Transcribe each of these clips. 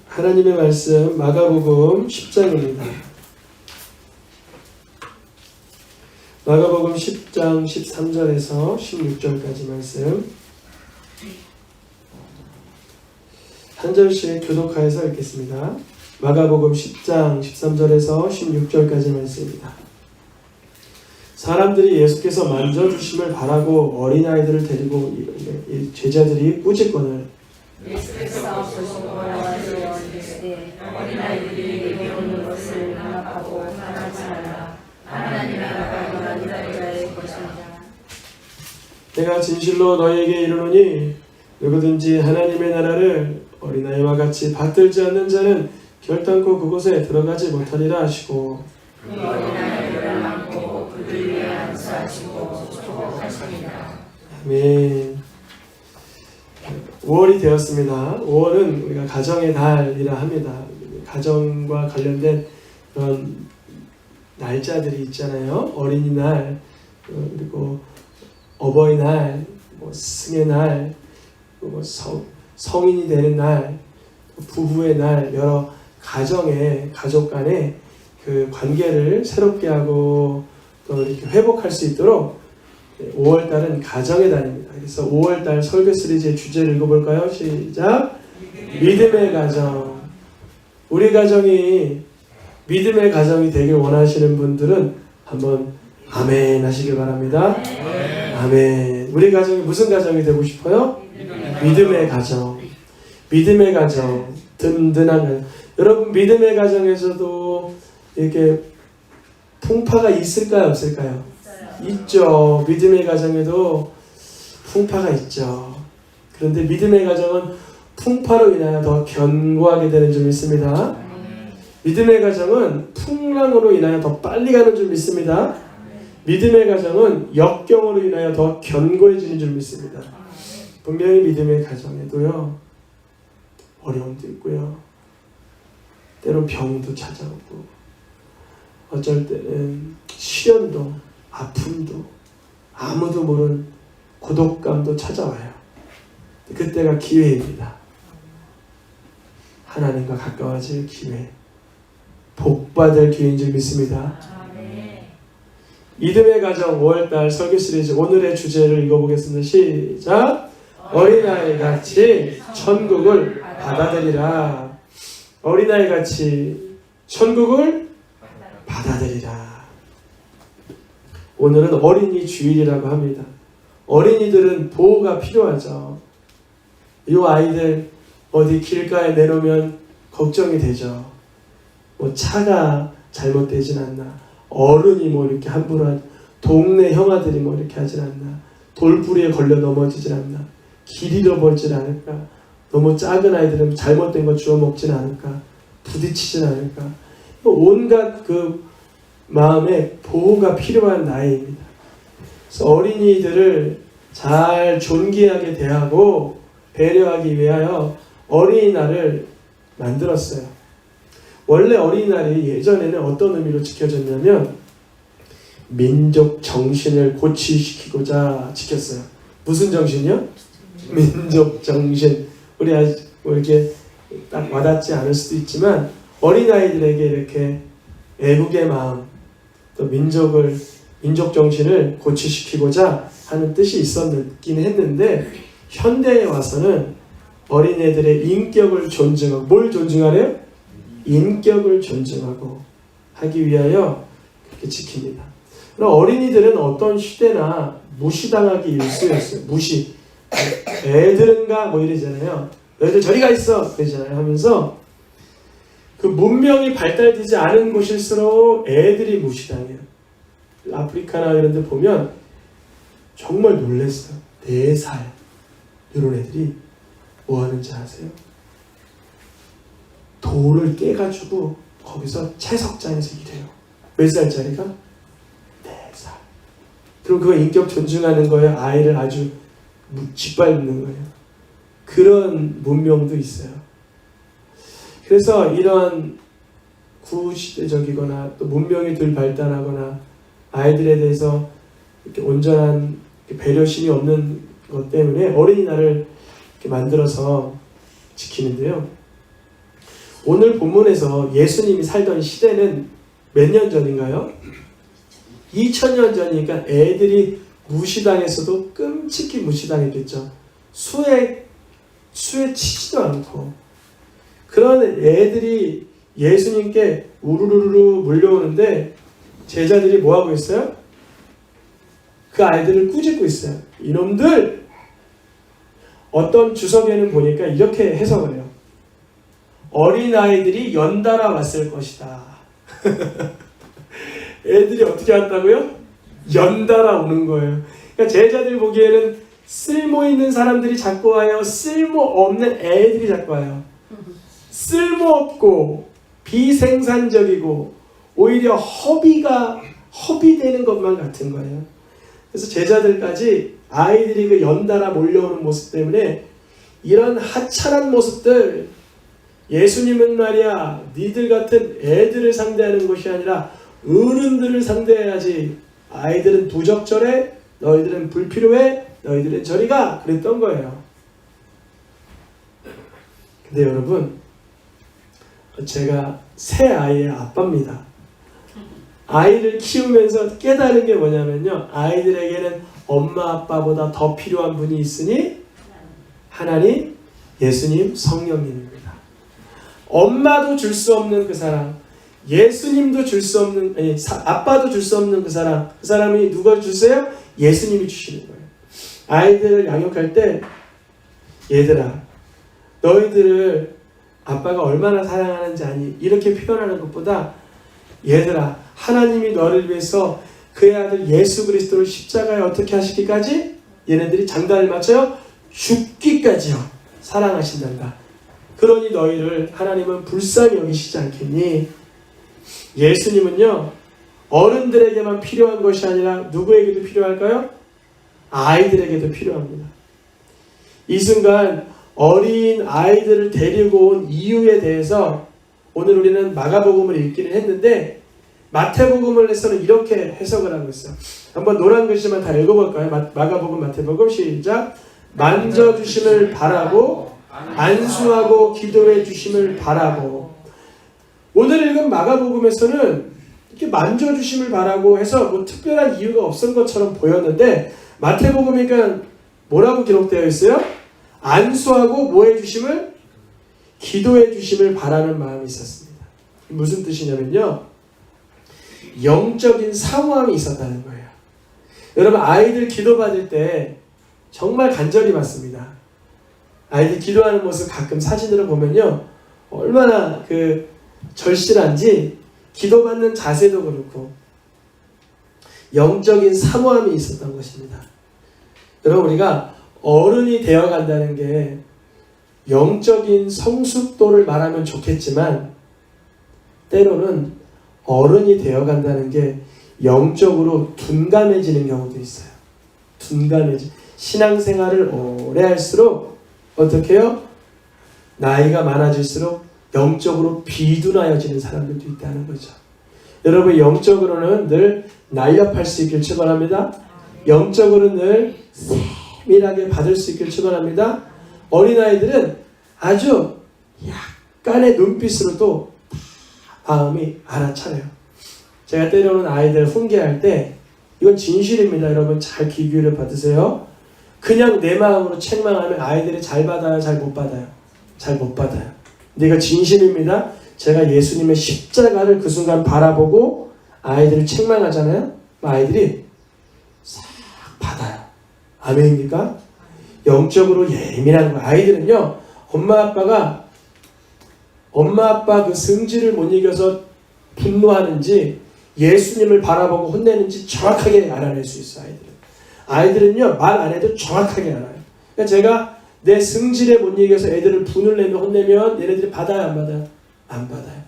하나님의 말씀 마가복음 10장입니다. 마가복음 10장 13절에서 16절까지 말씀 한 절씩 교독하여서 읽겠습니다. 마가복음 10장 13절에서 16절까지 말씀입니다. 사람들이 예수께서 만져주심을 바라고 어린아이들을 데리고 제자들이 꾸짖거늘 예수께서 보시고 나와서 이르시되 어린아이들이 내게 오는 것을 용납하고 하지 말라. 하나님의 나라가 이런 자의 것이니라. 내가 진실로 너희에게 이르노니 누구든지 하나님의 나라를 어린아이와 같이 받들지 않는 자는 결단코 그곳에 들어가지 못하리라 하시고 그 어린아이들을 안고 그들 위에 안수하시고 축복하시니라. 아멘. 5월이 되었습니다. 5월은 우리가 가정의 달이라 합니다. 가정과 관련된 그런 날짜들이 있잖아요. 어린이날, 그리고 어버이날, 승의 날, 성인이 되는 날, 부부의 날, 여러 가족 간의 그 관계를 새롭게 하고 또 이렇게 회복할 수 있도록 5월달은 가정의 달입니다. 그래서 5월달 설교 시리즈의 주제를 읽어볼까요? 시작! 믿음의 가정. 우리 가정이 믿음의 가정이 되길 원하시는 분들은 한번 아멘 하시길 바랍니다. 아멘. 우리 가정이 무슨 가정이 되고 싶어요? 믿음의 가정. 믿음의 가정. 든든한 가정. 여러분 믿음의 가정에서도 이렇게 풍파가 있을까요? 없을까요? 있죠. 믿음의 가정에도 풍파가 있죠. 그런데 믿음의 가정은 풍파로 인하여 더 견고하게 되는 줄 믿습니다. 믿음의 가정은 풍랑으로 인하여 더 빨리 가는 줄 믿습니다. 믿음의 가정은 역경으로 인하여 더 견고해지는 줄 믿습니다. 분명히 믿음의 가정에도요 어려움도 있고요, 때론 병도 찾아오고, 어쩔 때는 시련도, 아픔도, 아무도 모르는 고독감도 찾아와요. 그때가 기회입니다. 하나님과 가까워질 기회, 복받을 기회인 줄 믿습니다. 믿음의 가정 5월달 설교 시리즈 오늘의 주제를 읽어보겠습니다. 시작! 어린아이같이 천국을 받아들이라. 어린아이같이 천국을 받아들이라. 오늘은 어린이 주일이라고 합니다. 어린이들은 보호가 필요하죠. 이 아이들 어디 길가에 내놓으면 걱정이 되죠. 차가 잘못되진 않나, 어른이 이렇게 함부로 동네 형아들이 이렇게 하진 않나, 돌부리에 걸려 넘어지진 않나, 길 잃어버리진 않을까, 너무 작은 아이들은 잘못된 거 주워 먹진 않을까, 부딪히진 않을까, 온갖 그 마음에 보호가 필요한 나이입니다. 그래서 어린이들을 잘 존귀하게 대하고 배려하기 위하여 어린이날을 만들었어요. 원래 어린이날이 예전에는 어떤 의미로 지켜졌냐면 민족 정신을 고취시키고자 지켰어요. 무슨 정신이요? 민족 정신. 우리 아직 이렇게 딱 와닿지 않을 수도 있지만 어린아이들에게 이렇게 애국의 마음, 또 민족 정신을 고취시키고자 하는 뜻이 있었긴 했는데, 현대에 와서는 어린애들의 인격을 존중하고, 뭘 존중하래요? 인격을 존중하고 하기 위하여 그렇게 지킵니다. 그럼 어린이들은 어떤 시대나 무시당하기 일쑤였어요. 무시. 애들은가 이러잖아요. 너희들 저리 가 있어 그러잖아요. 하면서 그 문명이 발달되지 않은 곳일수록 애들이 무시당해요. 아프리카나 이런 데 보면 정말 놀랐어요. 4살 이런 애들이 뭐 하는지 아세요? 돌을 깨가지고 거기서 채석장에서 일해요. 몇 살짜리가? 4살. 그리고 그거 인격 존중하는 거예요. 아이를 아주 짓밟는 거예요. 그런 문명도 있어요. 그래서 이런 구시대적이거나 또 문명이 덜 발달하거나 아이들에 대해서 이렇게 온전한 배려심이 없는 것 때문에 어린이날을 이렇게 만들어서 지키는데요. 오늘 본문에서 예수님이 살던 시대는 몇 년 전인가요? 2000년 전이니까 애들이 무시당했어도 끔찍히 무시당했겠죠. 수에 치지도 않고. 그런 애들이 예수님께 우르르르 몰려오는데 제자들이 뭐하고 있어요? 그 아이들을 꾸짖고 있어요. 이놈들! 어떤 주석에는 보니까 이렇게 해석을 해요. 어린아이들이 연달아 왔을 것이다. 애들이 어떻게 왔다고요? 연달아 오는 거예요. 그러니까 제자들 보기에는 쓸모있는 사람들이 자꾸 와요. 쓸모없는 애들이 자꾸 와요. 쓸모없고 비생산적이고 오히려 허비되는 것만 같은 거예요. 그래서 제자들까지 아이들이 그 연달아 몰려오는 모습 때문에 이런 하찮은 모습들, 예수님은 말이야 니들 같은 애들을 상대하는 것이 아니라 어른들을 상대해야지. 아이들은 부적절해, 너희들은 불필요해, 너희들은 저리 가, 그랬던 거예요. 근데 여러분, 제가 새 아이의 아빠입니다. 아이를 키우면서 깨달은 게 뭐냐면요, 아이들에게는 엄마 아빠보다 더 필요한 분이 있으니 하나님, 예수님, 성령님입니다. 엄마도 줄 수 없는 그 사랑, 예수님도 줄 수 없는, 아빠도 줄 수 없는 그 사랑, 그 사람이 누가 주세요? 예수님이 주시는 거예요. 아이들을 양육할 때, 얘들아, 너희들을 아빠가 얼마나 사랑하는지 아니? 이렇게 표현하는 것보다, 얘들아, 하나님이 너를 위해서 그의 아들 예수 그리스도를 십자가에 어떻게 하시기까지? 얘네들이 장단을 맞춰요? 죽기까지요. 사랑하신단다. 그러니 너희를 하나님은 불쌍히 여기시지 않겠니? 예수님은요, 어른들에게만 필요한 것이 아니라 누구에게도 필요할까요? 아이들에게도 필요합니다. 이 순간 어린 아이들을 데리고 온 이유에 대해서 오늘 우리는 마가복음을 읽기는 했는데 마태복음에서는 이렇게 해석을 하고 있어요. 한번 노란 글씨만 다 읽어볼까요? 마가복음, 마태복음 시작. 만져주심을 바라고 안수하고 기도해 주심을 바라고. 오늘 읽은 마가복음에서는 이렇게 만져주심을 바라고 해서 뭐 특별한 이유가 없은 것처럼 보였는데 마태복음이니까 뭐라고 기록되어 있어요? 안수하고 뭐 해주심을? 기도해 주심을 바라는 마음이 있었습니다. 무슨 뜻이냐면요, 영적인 사모함이 있었다는 거예요. 여러분, 아이들 기도받을 때 정말 간절히 받습니다. 아이들 기도하는 모습 가끔 사진으로 보면요, 얼마나 그 절실한지 기도받는 자세도 그렇고 영적인 사모함이 있었던 것입니다. 여러분, 우리가 어른이 되어간다는 게 영적인 성숙도를 말하면 좋겠지만 때로는 어른이 되어간다는 게 영적으로 둔감해지는 경우도 있어요. 신앙생활을 오래 할수록 어떻게 해요? 나이가 많아질수록 영적으로 비둔하여지는 사람들도 있다는 거죠. 여러분, 영적으로는 늘 날렵할 수 있길 축원합니다. 영적으로 늘 세밀하게 받을 수 있길 축원합니다. 어린아이들은 아주 약간의 눈빛으로도 마음이 알아차려요. 제가 때로는 아이들 훈계할 때, 이건 진실입니다. 여러분 잘 귀기를 받으세요. 그냥 내 마음으로 책망하면 아이들이 잘 받아요, 잘 못 받아요? 잘 못 받아요. 근데 이거 진실입니다. 제가 예수님의 십자가를 그 순간 바라보고 아이들을 책망하잖아요. 아이들이 싹 받아요. 아멘입니까? 영적으로 예민한 거예요. 아이들은요, 엄마 아빠 그 승질을 못 이겨서 분노하는지 예수님을 바라보고 혼내는지 정확하게 알아낼 수 있어요. 아이들은요, 말 안 해도 정확하게 알아요. 그러니까 제가 내 승질에 못 이겨서 애들을 분을 내면 혼내면 얘네들이 받아요, 안 받아요? 안 받아요.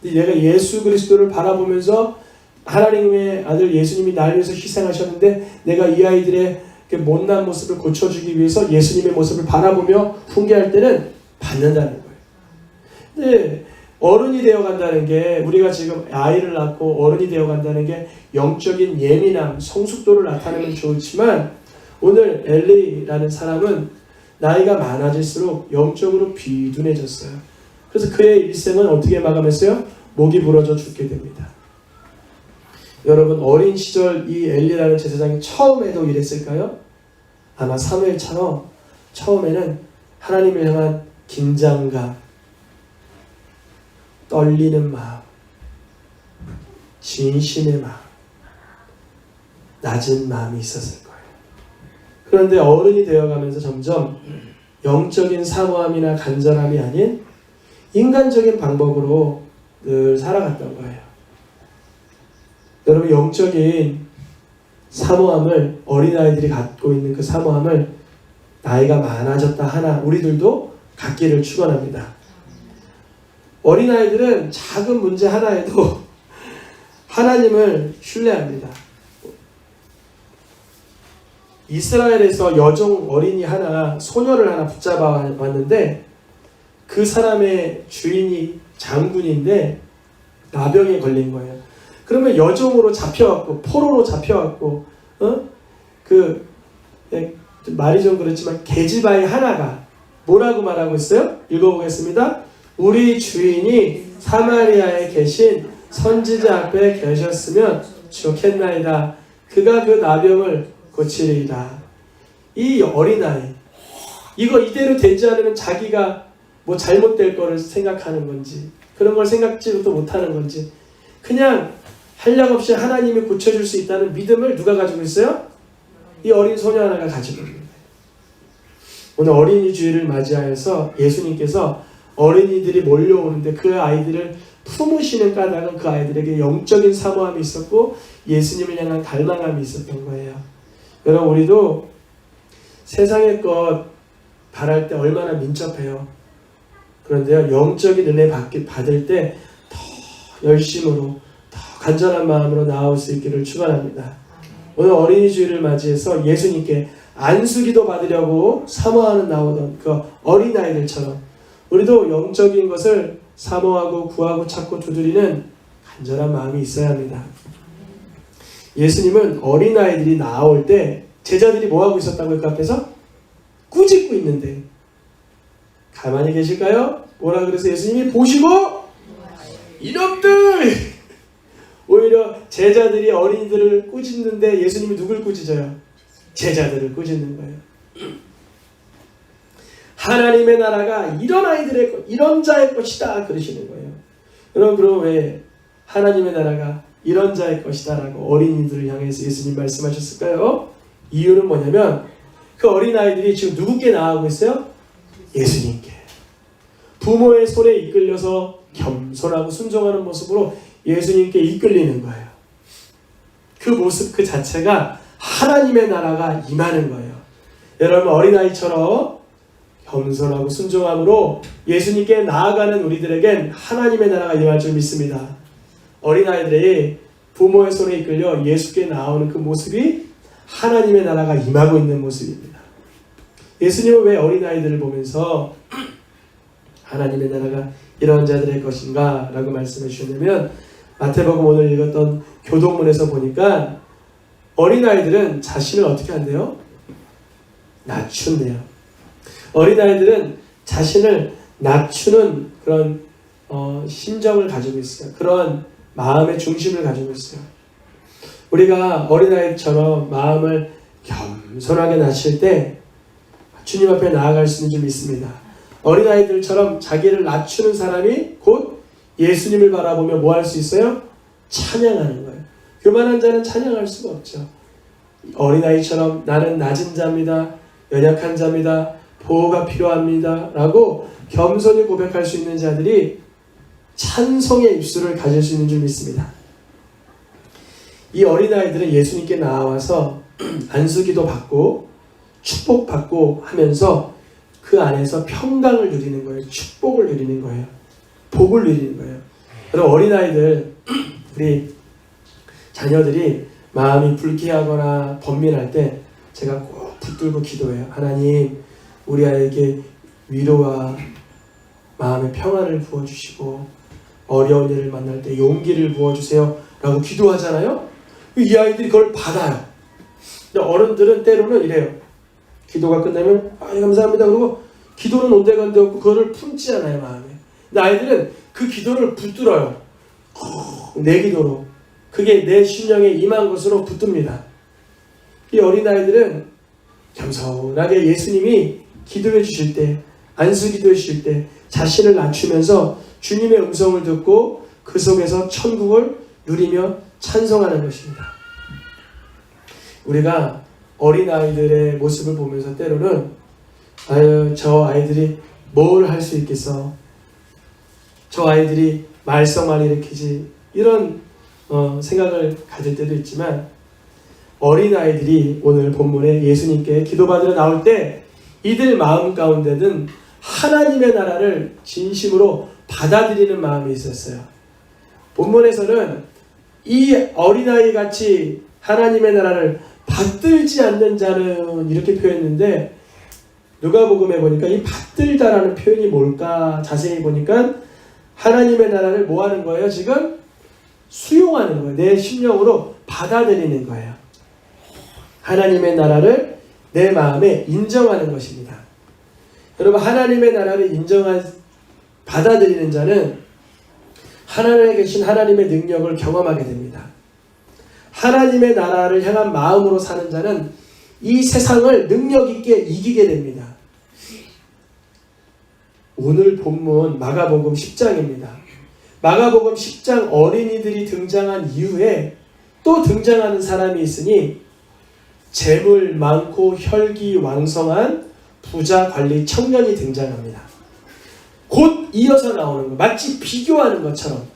근데 내가 예수 그리스도를 바라보면서 하나님의 아들 예수님이 나를 위해서 희생하셨는데 내가 이 아이들의 못난 모습을 고쳐주기 위해서 예수님의 모습을 바라보며 훈계할 때는 받는다는 거예요. 근데 어른이 되어간다는 게, 우리가 지금 아이를 낳고 어른이 되어간다는 게 영적인 예민함, 성숙도를 나타내면 좋지만 오늘 엘리라는 사람은 나이가 많아질수록 영적으로 비둔해졌어요. 그래서 그의 일생은 어떻게 마감했어요? 목이 부러져 죽게 됩니다. 여러분, 어린 시절 이 엘리라는 제사장이 처음에도 이랬을까요? 아마 사무엘처럼 처음에는 하나님을 향한 긴장감, 떨리는 마음, 진심의 마음, 낮은 마음이 있었을 거예요. 그런데 어른이 되어가면서 점점 영적인 사모함이나 간절함이 아닌 인간적인 방법으로 늘 살아갔던 거예요. 여러분, 영적인 사모함을, 어린아이들이 갖고 있는 그 사모함을 나이가 많아졌다 하나 우리들도 갖기를 축원합니다. 어린아이들은 작은 문제 하나에도 하나님을 신뢰합니다. 이스라엘에서 여종 어린이 하나, 소녀를 하나 붙잡아 왔는데 그 사람의 주인이 장군인데 나병에 걸린 거예요. 그러면 여종으로 잡혀왔고 포로로 잡혀왔고 말이 좀 그렇지만 계집아이 하나가 뭐라고 말하고 있어요? 읽어보겠습니다. 우리 주인이 사마리아에 계신 선지자 앞에 계셨으면 좋겠나이다. 그가 그 나병을 고치리이다. 이 어린아이, 이거 이대로 되지 않으면 자기가 뭐 잘못될 거를 생각하는 건지, 그런 걸 생각지도 못하는 건지, 그냥 한량없이 하나님이 고쳐줄 수 있다는 믿음을 누가 가지고 있어요? 이 어린 소녀 하나가 가지고 있는 거예요. 오늘 어린이 주일을 맞이하여서 예수님께서 어린이들이 몰려오는데 그 아이들을 품으시는 까닭은 그 아이들에게 영적인 사모함이 있었고 예수님을 향한 갈망함이 있었던 거예요. 여러분, 우리도 세상의 것 바랄 때 얼마나 민첩해요. 그런데요, 영적인 은혜 받을 때 더 열심으로, 더 간절한 마음으로 나아올 수 있기를 축원합니다. 오늘 어린이 주일을 맞이해서 예수님께 안수기도 받으려고 사모하는 나오던 그 어린아이들처럼 우리도 영적인 것을 사모하고 구하고 찾고 두드리는 간절한 마음이 있어야 합니다. 예수님은 어린아이들이 나올 때 제자들이 뭐하고 있었다고요? 그 앞에서? 꾸짖고 있는데 가만히 계실까요? 뭐라 그래서 예수님이 보시고 이놈들! 오히려 제자들이 어린이들을 꾸짖는데 예수님이 누굴 꾸짖어요? 제자들을 꾸짖는 거예요. 하나님의 나라가 이런 아이들의 것, 이런 자의 것이다 그러시는 거예요. 여러분, 그럼 왜 하나님의 나라가 이런 자의 것이다 라고 어린이들을 향해서 예수님 말씀하셨을까요? 이유는 뭐냐면 그 어린아이들이 지금 누구께 나아가고 있어요? 예수님께. 부모의 손에 이끌려서 겸손하고 순종하는 모습으로 예수님께 이끌리는 거예요. 그 모습 그 자체가 하나님의 나라가 임하는 거예요. 여러분, 어린아이처럼 겸손하고 순종함으로 예수님께 나아가는 우리들에겐 하나님의 나라가 임할 줄 믿습니다. 어린아이들이 부모의 손에 이끌려 예수께 나오는 그 모습이 하나님의 나라가 임하고 있는 모습입니다. 예수님은 왜 어린아이들을 보면서 하나님의 나라가 이런 자들의 것인가 라고 말씀해 주셨냐면, 마태복음 오늘 읽었던 교동문에서 보니까 어린아이들은 자신을 어떻게 한대요? 낮춘대요. 어린아이들은 자신을 낮추는 그런 심정을 가지고 있어요. 그런 마음의 중심을 가지고 있어요. 우리가 어린아이처럼 마음을 겸손하게 낮출 때 주님 앞에 나아갈 수 있는 줄 믿습니다. 어린아이들처럼 자기를 낮추는 사람이 곧 예수님을 바라보며 뭐 할 수 있어요? 찬양하는 거예요. 교만한 자는 찬양할 수가 없죠. 어린아이처럼 나는 낮은 자입니다. 연약한 자입니다. 보호가 필요합니다. 라고 겸손히 고백할 수 있는 자들이 찬송의 입술을 가질 수 있는 줄 믿습니다. 이 어린아이들은 예수님께 나와서 안수기도 받고 축복받고 하면서 그 안에서 평강을 누리는 거예요. 축복을 누리는 거예요. 복을 누리는 거예요. 그럼 어린아이들, 우리 자녀들이 마음이 불쾌하거나 번민할 때 제가 꼭 붙들고 기도해요. 하나님, 우리 아이에게 위로와 마음의 평안을 부어주시고 어려운 일을 만날 때 용기를 부어주세요 라고 기도하잖아요. 이 아이들이 그걸 받아요. 근데 어른들은 때로는 이래요. 기도가 끝나면 감사합니다 그러고 기도는 온데간데 없고 그거를 품지 않아요, 마음에. 아이들은 그 기도를 붙들어요. 내 기도로. 그게 내 심령에 임한 것으로 붙듭니다. 이 어린아이들은 겸손하게 예수님이 기도해 주실 때, 안수 기도해 주실 때 자신을 낮추면서 주님의 음성을 듣고 그 속에서 천국을 누리며 찬송하는 것입니다. 우리가 어린아이들의 모습을 보면서 때로는 아유, 저 아이들이 뭘 할 수 있겠어? 저 아이들이 말썽만 일으키지? 이런 생각을 가질 때도 있지만 어린아이들이 오늘 본문에 예수님께 기도받으러 나올 때 이들 마음 가운데는 하나님의 나라를 진심으로 받아들이는 마음이 있었어요. 본문에서는 이 어린아이 같이 하나님의 나라를 받들지 않는 자는 이렇게 표현했는데 누가복음에 보니까 이 받들다라는 표현이 뭘까 자세히 보니까 하나님의 나라를 뭐 하는 거예요? 지금 수용하는 거예요. 내 심령으로 받아들이는 거예요. 하나님의 나라를 내 마음에 인정하는 것입니다. 여러분 하나님의 나라를 받아들이는 자는 하늘에 계신 하나님의 능력을 경험하게 됩니다. 하나님의 나라를 향한 마음으로 사는 자는 이 세상을 능력 있게 이기게 됩니다. 오늘 본문 마가복음 10장입니다. 마가복음 10장 어린이들이 등장한 이후에 또 등장하는 사람이 있으니 재물 많고 혈기왕성한 부자 관리 청년이 등장합니다. 곧 이어서 나오는 거, 마치 비교하는 것처럼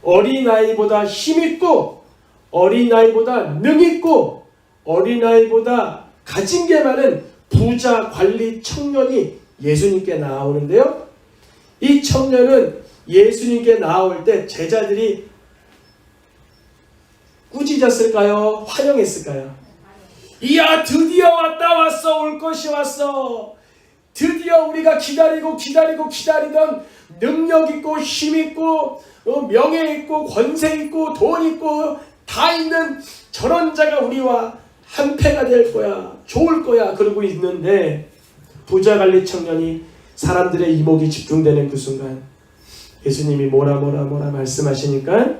어린아이보다 힘있고 어린아이보다 능있고 어린아이보다 가진 게 많은 부자 관리 청년이 예수님께 나오는데요. 이 청년은 예수님께 나올 때 제자들이 꾸짖었을까요? 환영했을까요? 이야 드디어 왔어 올 것이 왔어. 드디어 우리가 기다리던 능력 있고 힘 있고 명예 있고 권세 있고 돈 있고 다 있는 저런 자가 우리와 한패가 될 거야. 좋을 거야. 그러고 있는데 부자관리 청년이 사람들의 이목이 집중되는 그 순간 예수님이 뭐라 말씀하시니까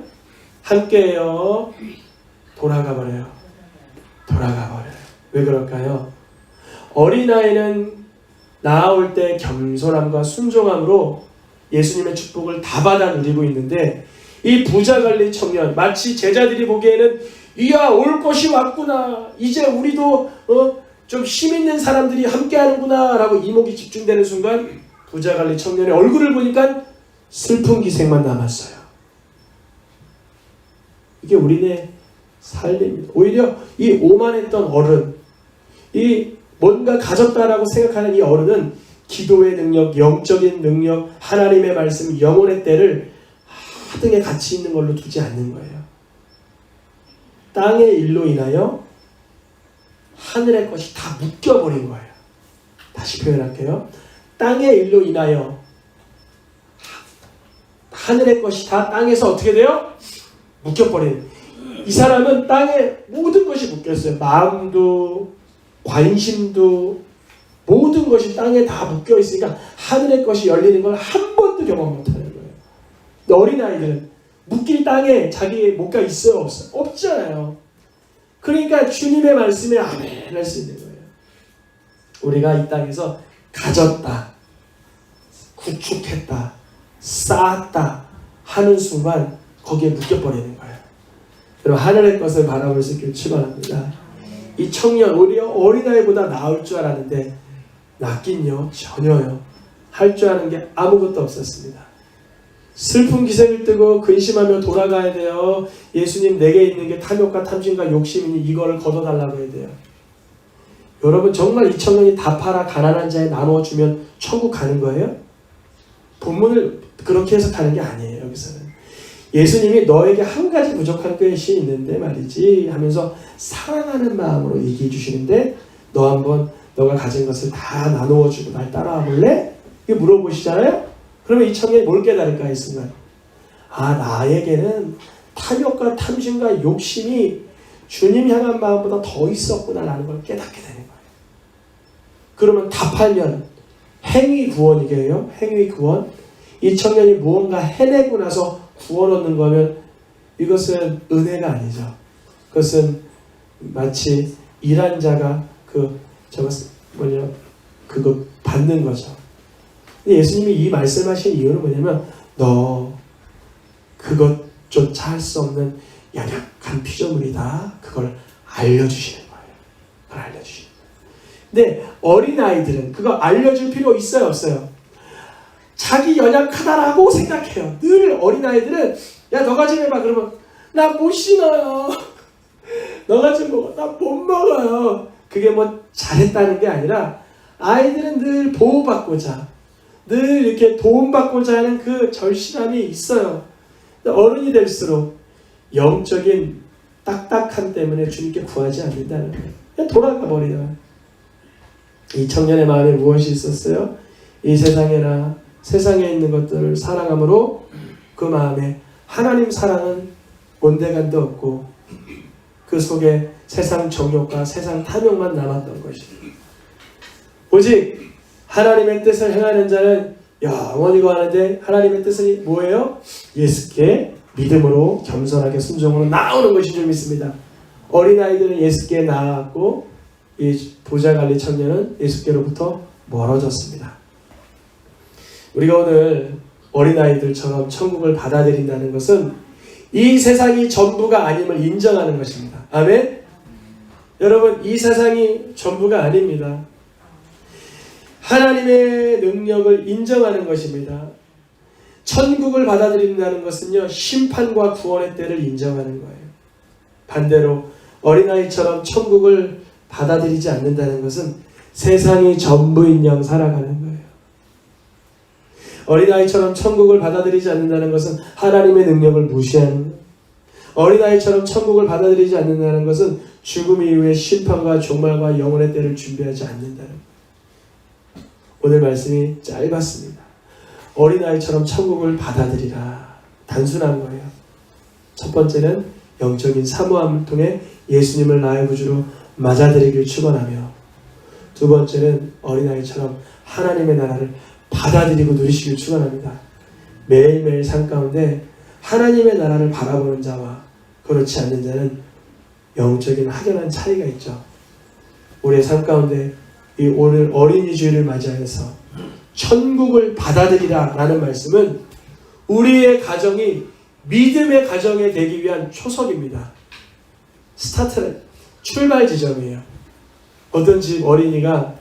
함께해요. 돌아가 버려요. 왜 그럴까요? 어린아이는 나아올 때 겸손함과 순종함으로 예수님의 축복을 다 받아 누리고 있는데 이 부자관리 청년 마치 제자들이 보기에는 이야 올 것이 왔구나. 이제 우리도 좀 힘있는 사람들이 함께하는구나 라고 이목이 집중되는 순간 부자관리 청년의 얼굴을 보니까 슬픈 기색만 남았어요. 이게 우리네 삶입니다. 오히려 이 오만했던 어른, 이 뭔가 가졌다라고 생각하는 이 어른은 기도의 능력, 영적인 능력, 하나님의 말씀, 영혼의 때를 하등에 가치 있는 걸로 두지 않는 거예요. 땅의 일로 인하여 하늘의 것이 다 묶여버린 거예요. 다시 표현할게요. 땅의 일로 인하여 하늘의 것이 다 땅에서 어떻게 돼요? 묶여버린. 이 사람은 땅에 모든 것이 묶였어요. 마음도 관심도 모든 것이 땅에 다 묶여 있으니까 하늘의 것이 열리는 걸 한 번도 경험 못하는 거예요. 근데 어린아이들은 묶일 땅에 자기 뭐가 있어요? 없어요? 없잖아요. 그러니까 주님의 말씀에 아멘 할 수 있는 거예요. 우리가 이 땅에서 가졌다, 구축했다, 쌓았다 하는 순간 거기에 묶여버리는 거예요. 여러분 하늘의 것을 바라볼 수 있기를 축원합니다. 이 청년 오히려 어린아이보다 나을 줄 알았는데 낫긴요 전혀요. 할 줄 아는 게 아무것도 없었습니다. 슬픈 기색을 뜨고 근심하며 돌아가야 돼요. 예수님 내게 있는 게 탐욕과 탐심과 욕심이니 이거를 걷어달라고 해야 돼요. 여러분 정말 이 청년이 다 팔아 가난한 자에 나누어주면 천국 가는 거예요? 본문을 그렇게 해석하는 게 아니에요. 여기서는 예수님이 너에게 한 가지 부족한 것이 있는데 말이지 하면서 사랑하는 마음으로 얘기해 주시는데 너 한번 너가 가진 것을 다 나누어 주고 날 따라와 볼래? 이렇게 물어보시잖아요. 그러면 이 청년이 뭘 깨달을까 이 순간? 아 나에게는 탐욕과 탐심과 욕심이 주님 향한 마음보다 더 있었구나라는 걸 깨닫게 되는 거예요. 그러면 다 팔면 행위 구원이게요. 행위 구원. 이 청년이 무언가 해내고 나서 구원 얻는 거면 이것은 은혜가 아니죠. 그것은 마치 일한 자가 그거 받는 거죠. 근데 예수님이 이 말씀하신 이유는 뭐냐면 너 그것조차 할 수 없는 연약한 피조물이다. 그걸 알려주시는 거예요. 그걸 알려주시는 거예요. 근데 어린아이들은 그거 알려줄 필요 있어요, 없어요? 자기 연약하다라고 생각해요. 늘 어린아이들은 야 너가 좀 해봐. 그러면 나 못 신어요. 너가 좀 먹어. 나 못 먹어요. 그게 뭐 잘했다는 게 아니라 아이들은 늘 보호받고자 늘 이렇게 도움받고자 하는 그 절실함이 있어요. 근데 어른이 될수록 영적인 딱딱함 때문에 주님께 구하지 않는다는 거예요. 그냥 돌아가 버리다. 이 청년의 마음에 무엇이 있었어요? 이 세상에 있는 것들을 사랑함으로 그 마음에 하나님 사랑은 온데간도 없고 그 속에 세상 정욕과 세상 탐욕만 남았던 것입니다. 오직 하나님의 뜻을 행하는 자는 영원히 거하는데 하나님의 뜻은 뭐예요? 예수께 믿음으로 겸손하게 순종으로 나오는 것인 줄 믿습니다. 어린아이들은 예수께 나아갔고 이 보좌관리 청년은 예수께로부터 멀어졌습니다. 우리가 오늘 어린아이들처럼 천국을 받아들인다는 것은 이 세상이 전부가 아님을 인정하는 것입니다. 아멘? 여러분, 이 세상이 전부가 아닙니다. 하나님의 능력을 인정하는 것입니다. 천국을 받아들인다는 것은요, 심판과 구원의 때를 인정하는 거예요. 반대로 어린아이처럼 천국을 받아들이지 않는다는 것은 세상이 전부인 양 살아가는 거예요. 어린아이처럼 천국을 받아들이지 않는다는 것은 하나님의 능력을 무시하는 거예요. 어린아이처럼 천국을 받아들이지 않는다는 것은 죽음 이후의 심판과 종말과 영혼의 때를 준비하지 않는다는 거예요. 오늘 말씀이 짧았습니다. 어린아이처럼 천국을 받아들이라. 단순한 거예요. 첫 번째는 영적인 사모함을 통해 예수님을 나의 구주로 맞아들이길 축원하며, 두 번째는 어린아이처럼 하나님의 나라를 받아들이고 누리시길 축원합니다. 매일매일 삶 가운데 하나님의 나라를 바라보는 자와 그렇지 않는 자는 영적인 확연한 차이가 있죠. 우리의 삶 가운데 이 오늘 어린이 주일을 맞이하여서 천국을 받아들이라 라는 말씀은 우리의 가정이 믿음의 가정이 되기 위한 초석입니다. 스타트는 출발 지점이에요. 어떤 집 어린이가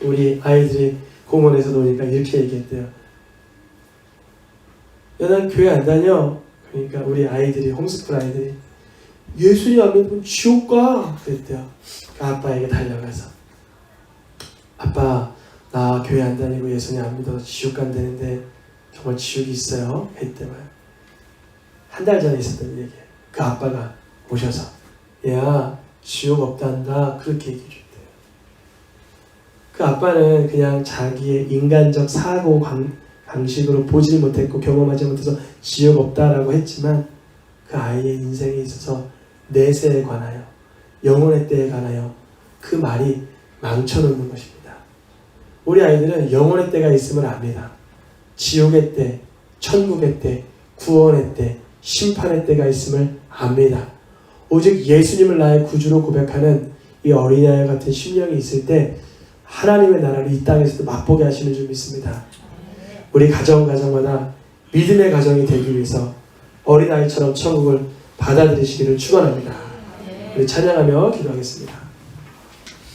우리 아이들이 공원에서 노니까 이렇게 얘기했대요. 야, 난 교회 안 다녀. 그러니까 우리 아이들이, 홈스쿨 아이들이 예수님 안 믿으면 지옥 가 그랬대요. 그 아빠에게 달려가서 아빠, 나 교회 안 다니고 예수님 안 믿어서 지옥 간다는데 정말 지옥이 있어요? 했대요. 한 달 전에 있었던 얘기예요. 그 아빠가 오셔서 야, 지옥 없단다 그렇게 얘기해 줬대요. 그 아빠는 그냥 자기의 인간적 사고 방식으로 보지 못했고 경험하지 못해서 지옥 없다라고 했지만 그 아이의 인생에 있어서 내세에 관하여 영혼의 때에 관하여 그 말이 망쳐놓는 것입니다. 우리 아이들은 영혼의 때가 있음을 압니다. 지옥의 때, 천국의 때, 구원의 때, 심판의 때가 있음을 압니다. 오직 예수님을 나의 구주로 고백하는 이 어린아이 같은 심령이 있을 때 하나님의 나라를 이 땅에서도 맛보게 하시는 줄 믿습니다. 우리 가정마다 믿음의 가정이 되기 위해서 어린아이처럼 천국을 받아들이시기를 축원합니다. 우리 찬양하며 기도하겠습니다.